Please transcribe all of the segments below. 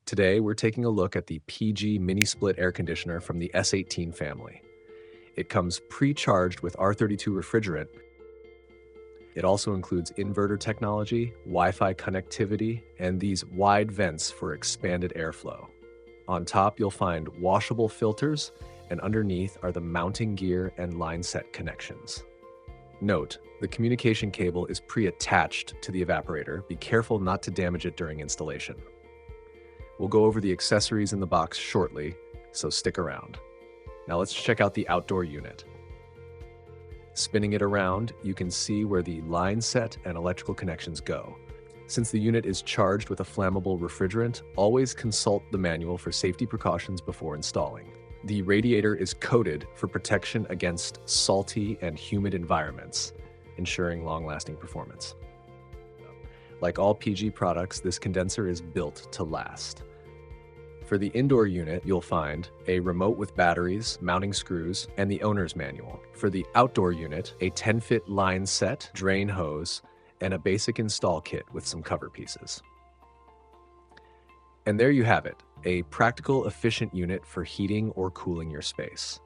Today, we're taking a look at the PG mini split air conditioner from the S18 family. It comes pre-charged with R32 refrigerant. It also includes inverter technology, Wi-Fi connectivity, and these wide vents for expanded airflow. On top, you'll find washable filters, and underneath are the mounting gear and line set connections. Note, the communication cable is pre-attached to the evaporator. Be careful not to damage it during installation. We'll go over the accessories in the box shortly, so stick around. Now let's check out the outdoor unit. Spinning it around, you can see where the line set and electrical connections go. Since the unit is charged with a flammable refrigerant, always consult the manual for safety precautions before installing. The radiator is coated for protection against salty and humid environments, ensuring long-lasting performance. Like all PG products, this condenser is built to last. For the indoor unit, you'll find a remote with batteries, mounting screws, and the owner's manual. For the outdoor unit, a 10-foot line set, drain hose, and a basic install kit with some cover pieces. And there you have it, a practical, efficient unit for heating or cooling your space.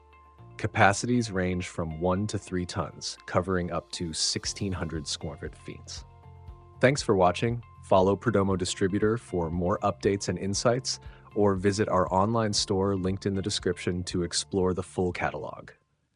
Capacities range from 1 to 3 tons, covering up to 1,600 square feet. Thanks for watching. Follow Perdomo Distributor for more updates and insights, or visit our online store linked in the description to explore the full catalog.